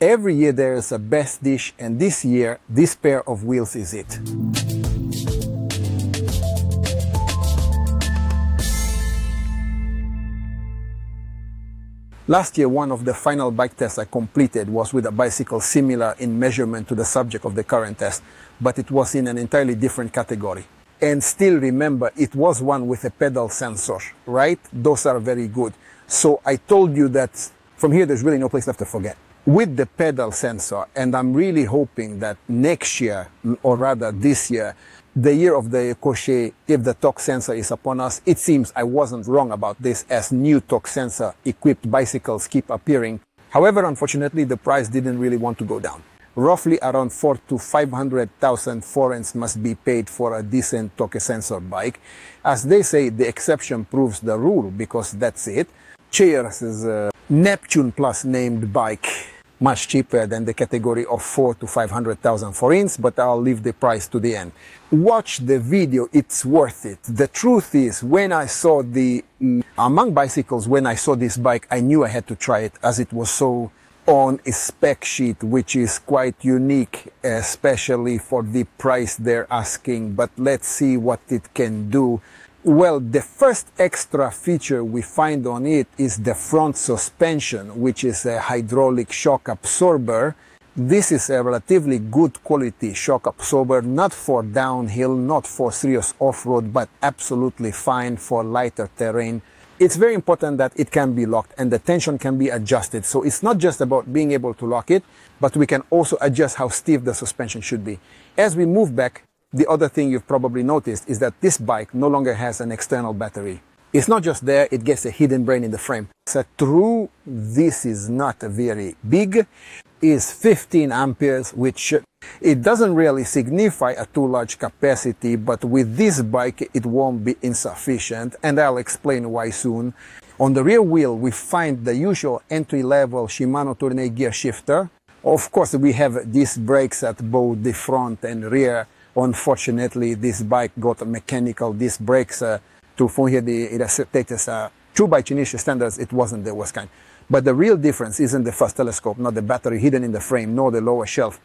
Every year there is a best dish, and this year, this pair of wheels is it. Last year, one of the final bike tests I completed was with a bicycle similar in measurement to the subject of the current test, but it was in an entirely different category. And still remember, it was one with a pedal sensor, right? Those are very good. So I told you that from here, there's really no place left to forget. With the pedal sensor, and I'm really hoping that next year, or rather this year, the year of the Eskute, if the torque sensor is upon us, it seems I wasn't wrong about this, as new torque sensor equipped bicycles keep appearing. However, unfortunately, the price didn't really want to go down. Roughly around 400,000 to 500,000 forints must be paid for a decent torque sensor bike. As they say, the exception proves the rule, because that's it. Cheers is a Netuno Plus named bike. Much cheaper than the category of 400,000 to 500,000 forints, but I'll leave the price to the end. Watch the video, it's worth it. The truth is, when I saw among bicycles, when I saw this bike, I knew I had to try it, as it was so on a spec sheet, which is quite unique, especially for the price they're asking. But let's see what it can do. Well, the first extra feature we find on it is the front suspension, which is a hydraulic shock absorber. This is a relatively good quality shock absorber, not for downhill, not for serious off-road, but absolutely fine for lighter terrain. It's very important that it can be locked and the tension can be adjusted. So it's not just about being able to lock it, but we can also adjust how stiff the suspension should be. As we move back, the other thing you've probably noticed is that this bike no longer has an external battery. It's not just there, it gets a hidden brain in the frame. So true, this is not very big, is 15 amperes, which it doesn't really signify a too large capacity, but with this bike it won't be insufficient, and I'll explain why soon. On the rear wheel we find the usual entry-level Shimano Tourneo gear shifter. Of course we have disc brakes at both the front and rear. Unfortunately, this bike got mechanical disc brakes to forget the Ezeket. True by Chinese standards, it wasn't the worst kind. But the real difference isn't the first telescope, not the battery hidden in the frame, nor the lower shelf.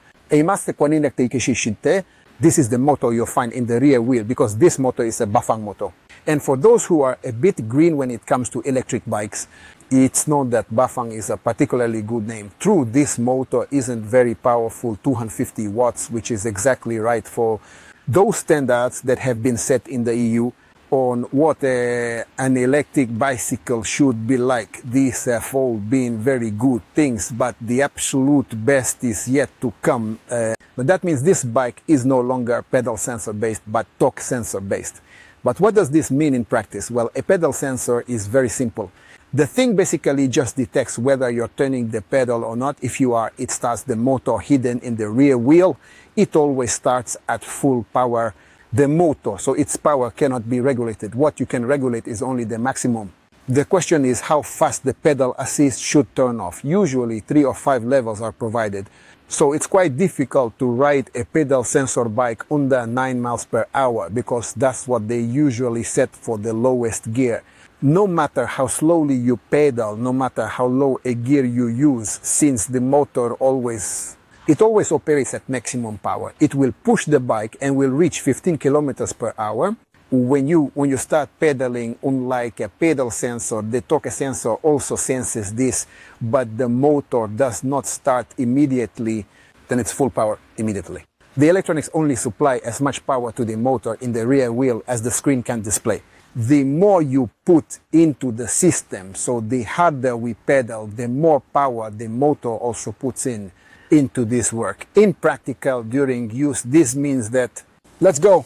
This is the motor you'll find in the rear wheel, because this motor is a Bafang motor. And for those who are a bit green when it comes to electric bikes, it's known that Bafang is a particularly good name. True, this motor isn't very powerful, 250 watts, which is exactly right for those standards that have been set in the EU on what an electric bicycle should be like. These have all been very good things, but the absolute best is yet to come. But that means this bike is no longer pedal sensor based, but torque sensor based. But what does this mean in practice? Well, a pedal sensor is very simple. The thing basically just detects whether you're turning the pedal or not. If you are, it starts the motor hidden in the rear wheel. It always starts at full power. The motor, so its power cannot be regulated. What you can regulate is only the maximum. The question is how fast the pedal assist should turn off. Usually 3 or 5 levels are provided. So it's quite difficult to ride a pedal sensor bike under 9 miles per hour, because that's what they usually set for the lowest gear. No matter how slowly you pedal, no matter how low a gear you use, since the motor always operates at maximum power, it will push the bike and will reach 15 kilometers per hour. When you start pedaling, unlike a pedal sensor, the torque sensor also senses this, but the motor does not start immediately, then it's full power immediately. The electronics only supply as much power to the motor in the rear wheel as the screen can display. The more you put into the system, so the harder we pedal, the more power the motor also puts into this work. In practical, during use, this means that, let's go.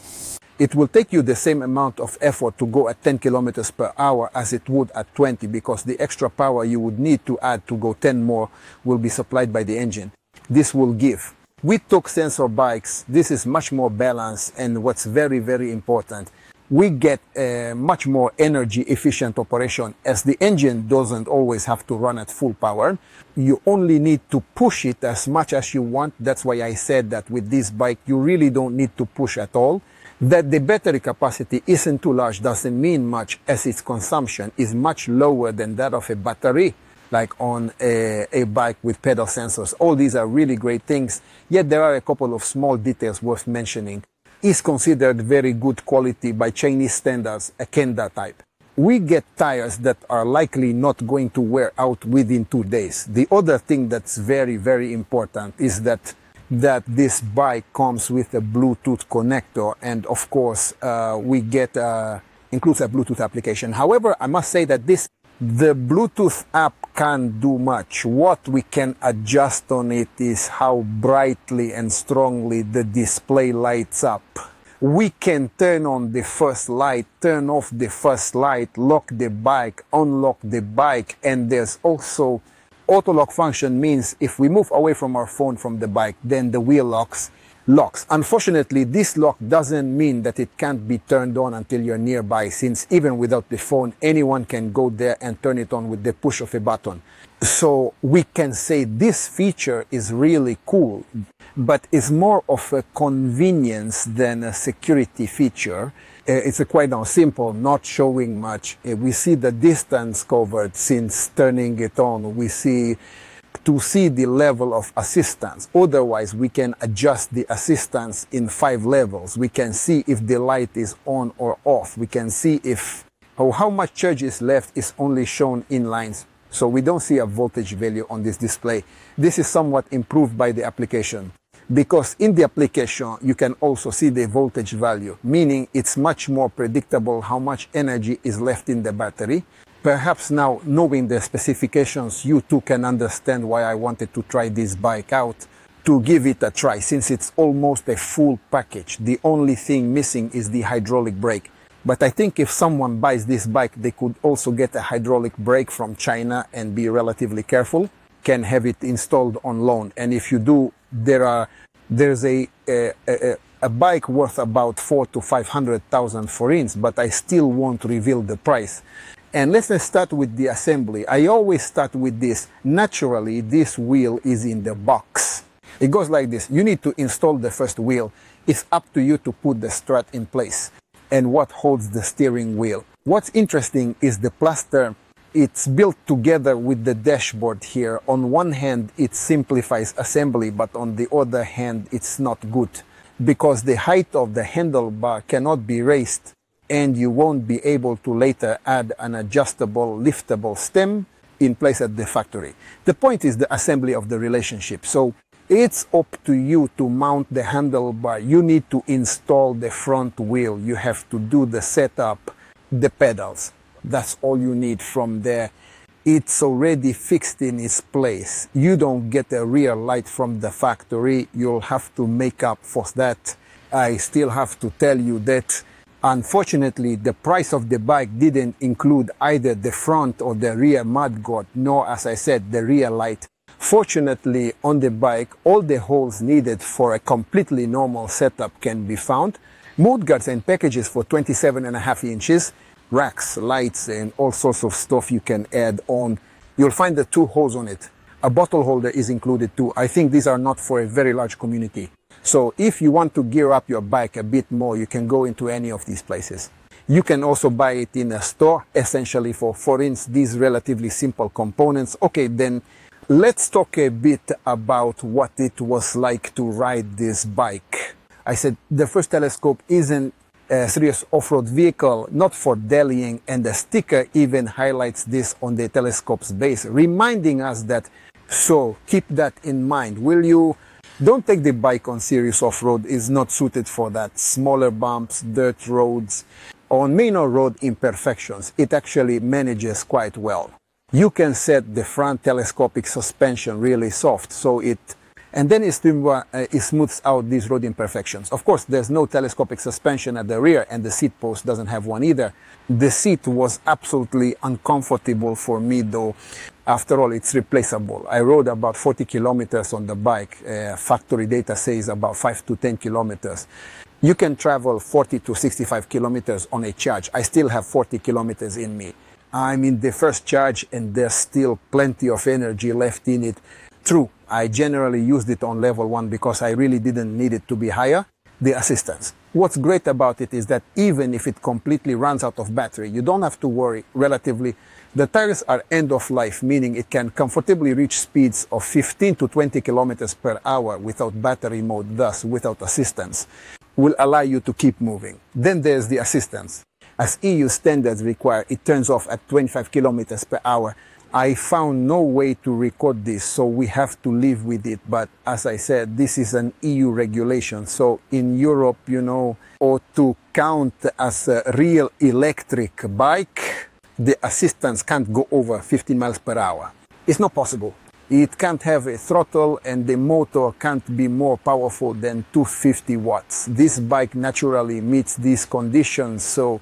It will take you the same amount of effort to go at 10 kilometers per hour as it would at 20, because the extra power you would need to add to go 10 more will be supplied by the engine. This will give. With torque sensor bikes, this is much more balanced, and what's very, very important, we get a much more energy efficient operation, as the engine doesn't always have to run at full power. You only need to push it as much as you want. That's why I said that with this bike, you really don't need to push at all. That the battery capacity isn't too large doesn't mean much, as its consumption is much lower than that of a battery. like on a bike with pedal sensors. All these are really great things, yet there are a couple of small details worth mentioning. Is considered very good quality by Chinese standards, a Kenda type. We get tires that are likely not going to wear out within 2 days. The other thing that's very, very important is that this bike comes with a Bluetooth connector, and of course we get includes a Bluetooth application. However, I must say that the Bluetooth app can't do much. What we can adjust on it is how brightly and strongly the display lights up. We can turn on the first light, turn off the first light, lock the bike, unlock the bike, and there's also auto lock function. Means if we move away from our phone from the bike, then the wheel locks. Unfortunately, this lock doesn't mean that it can't be turned on until you're nearby, since even without the phone, anyone can go there and turn it on with the push of a button. So we can say this feature is really cool, but it's more of a convenience than a security feature. It's quite now simple, not showing much. We see the distance covered since turning it on. We see to see the level of assistance. Otherwise, we can adjust the assistance in 5 levels. We can see if the light is on or off. We can see if how much charge is left is only shown in lines. So we don't see a voltage value on this display. This is somewhat improved by the application, because in the application you can also see the voltage value, meaning it's much more predictable how much energy is left in the battery. Perhaps now, knowing the specifications, you too can understand why I wanted to try this bike out, to give it a try, since it's almost a full package. The only thing missing is the hydraulic brake. But I think if someone buys this bike, they could also get a hydraulic brake from China and be relatively careful, can have it installed on loan. And if you do, there's a bike worth about 400,000 to 500,000 forints, but I still won't reveal the price. And let's start with the assembly. I always start with this. Naturally, this wheel is in the box. It goes like this. You need to install the first wheel. It's up to you to put the strut in place and what holds the steering wheel. What's interesting is the plaster. It's built together with the dashboard here. On one hand, it simplifies assembly, but on the other hand, it's not good, because the height of the handlebar cannot be raised, and you won't be able to later add an adjustable, liftable stem in place at the factory. The point is the assembly of the relationship. So it's up to you to mount the handlebar. You need to install the front wheel. You have to do the setup, the pedals. That's all you need from there. It's already fixed in its place. You don't get a rear light from the factory. You'll have to make up for that. I still have to tell you that unfortunately, the price of the bike didn't include either the front or the rear mudguard, nor, as I said, the rear light. Fortunately, on the bike, all the holes needed for a completely normal setup can be found. Mudguards and packages for 27.5 inches, racks, lights, and all sorts of stuff you can add on. You'll find the 2 holes on it. A bottle holder is included too. I think these are not for a very large community. So if you want to gear up your bike a bit more, you can go into any of these places. You can also buy it in a store, essentially for forints, these relatively simple components. Okay, then let's talk a bit about what it was like to ride this bike. I said the first telescope isn't a serious off-road vehicle, not for dallying, and the sticker even highlights this on the telescope's base, reminding us that, so keep that in mind. Will you? Don't take the bike on serious off-road. It's not suited for that. Smaller bumps, dirt roads. On minor road imperfections, it actually manages quite well. You can set the front telescopic suspension really soft, and then it smooths out these road imperfections. Of course, there's no telescopic suspension at the rear, and the seat post doesn't have one either. The seat was absolutely uncomfortable for me, though. After all, it's replaceable. I rode about 40 kilometers on the bike. Factory data says about 5 to 10 kilometers. You can travel 40 to 65 kilometers on a charge. I still have 40 kilometers in me. I'm in the first charge and there's still plenty of energy left in it. True, I generally used it on level 1 because I really didn't need it to be higher. the assistance. What's great about it is that even if it completely runs out of battery, you don't have to worry relatively. The tires are end of life, meaning it can comfortably reach speeds of 15 to 20 kilometers per hour without battery mode, thus without assistance, will allow you to keep moving. Then there's the assistance. As EU standards require, it turns off at 25 kilometers per hour. I found no way to record this, so we have to live with it. But as I said, this is an EU regulation. So in Europe, you know, or to count as a real electric bike, the assistance can't go over 15 miles per hour. It's not possible. It can't have a throttle and the motor can't be more powerful than 250 watts. This bike naturally meets these conditions. So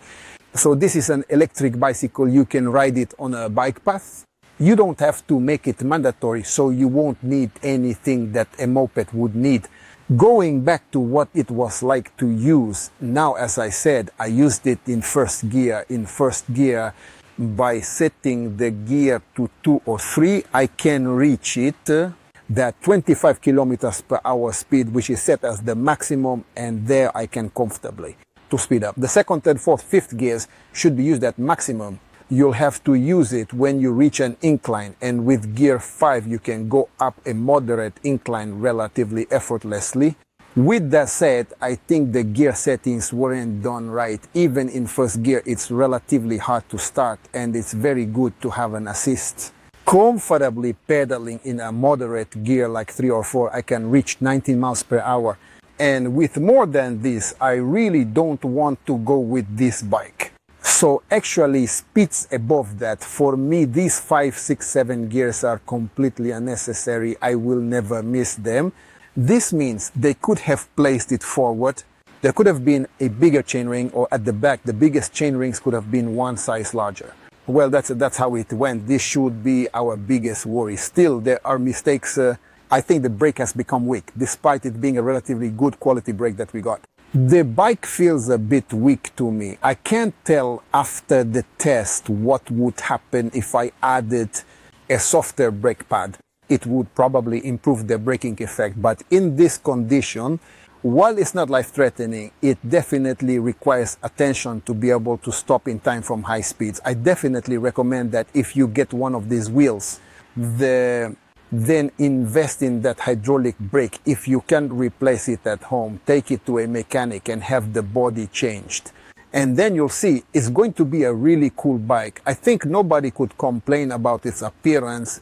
this is an electric bicycle. You can ride it on a bike path. You don't have to make it mandatory, so you won't need anything that a moped would need. Going back to what it was like to use, now as I said, I used it in first gear. In first gear, by setting the gear to 2 or 3, I can reach it, that 25 kilometers per hour speed, which is set as the maximum, and there I can comfortably to speed up. The second, third, fourth, fifth gears should be used at maximum. You'll have to use it when you reach an incline, and with gear 5 you can go up a moderate incline relatively effortlessly. With that said, I think the gear settings weren't done right. Even in first gear, it's relatively hard to start, and it's very good to have an assist. Comfortably pedaling in a moderate gear like 3 or 4, I can reach 19 miles per hour. And with more than this, I really don't want to go with this bike. So actually speeds above that, for me, these 5, 6, 7 gears are completely unnecessary. I will never miss them. This means they could have placed it forward. There could have been a bigger chainring, or at the back, the biggest chainrings could have been one size larger. Well, that's how it went. This should be our biggest worry. Still, there are mistakes. I think the brake has become weak, despite it being a relatively good quality brake that we got. The bike feels a bit weak to me. I can't tell after the test what would happen if I added a softer brake pad. It would probably improve the braking effect, but in this condition, while it's not life-threatening, it definitely requires attention to be able to stop in time from high speeds. I definitely recommend that if you get one of these wheels, then invest in that hydraulic brake. If you can't replace it at home, take it to a mechanic and have the body changed. And then you'll see it's going to be a really cool bike. I think nobody could complain about its appearance.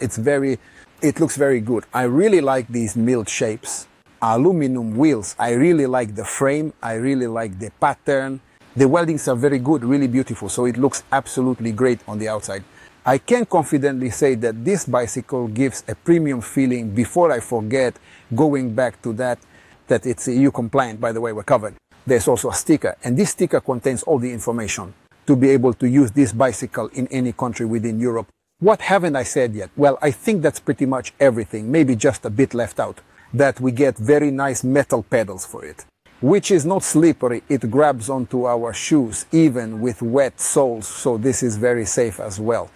It looks very good. I really like these milled shapes. Aluminum wheels. I really like the frame. I really like the pattern. The weldings are very good, really beautiful. So it looks absolutely great on the outside. I can confidently say that this bicycle gives a premium feeling. Before I forget, going back to that it's EU compliant, by the way, we're covered. There's also a sticker, and this sticker contains all the information to be able to use this bicycle in any country within Europe. What haven't I said yet? Well, I think that's pretty much everything, maybe just a bit left out. That we get very nice metal pedals for it, which is not slippery. It grabs onto our shoes, even with wet soles, so this is very safe as well.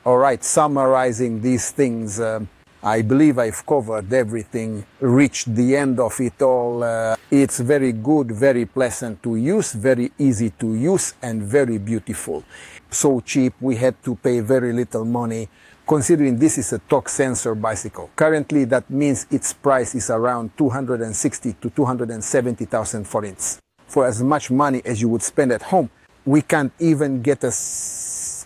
All right, summarizing these things, I believe I've covered everything, reached the end of it all. It's very good, very pleasant to use, very easy to use, and very beautiful. So cheap, we had to pay very little money, considering this is a torque sensor bicycle. Currently, that means its price is around 260 to 270,000 forints. For as much money as you would spend at home, we can't even get a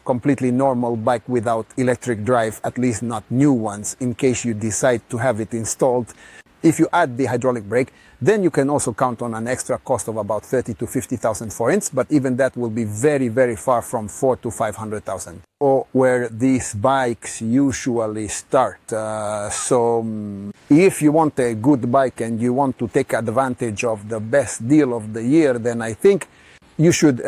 completely normal bike without electric drive, at least not new ones, in case you decide to have it installed. If you add the hydraulic brake, then you can also count on an extra cost of about 30 to 50,000 forints, but even that will be very, very far from 4 to 500,000, or where these bikes usually start. So if you want a good bike and you want to take advantage of the best deal of the year, then I think you should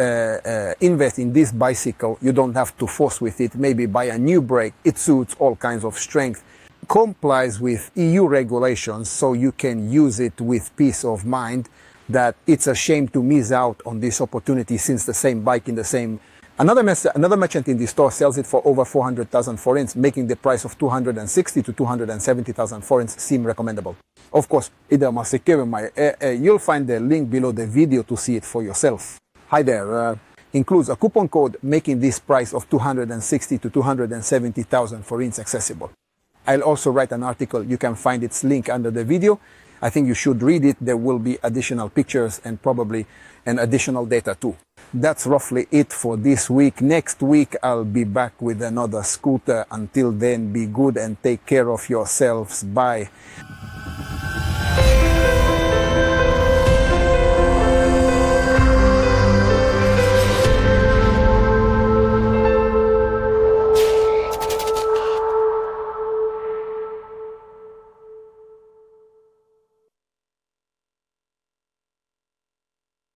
invest in this bicycle. You don't have to force with it. Maybe buy a new brake. It suits all kinds of strength, complies with EU regulations, so you can use it with peace of mind. That it's a shame to miss out on this opportunity, since the same bike in the same... Another merchant in the store sells it for over 400,000 forints, making the price of 260 to 270,000 forints seem recommendable. Of course, you'll find the link below the video to see it for yourself. Hi there. Includes a coupon code making this price of 260 to 270,000 forints accessible. I'll also write an article. You can find its link under the video. I think you should read it. There will be additional pictures and probably an additional data too. That's roughly it for this week. Next week, I'll be back with another scooter. Until then, be good and take care of yourselves. Bye.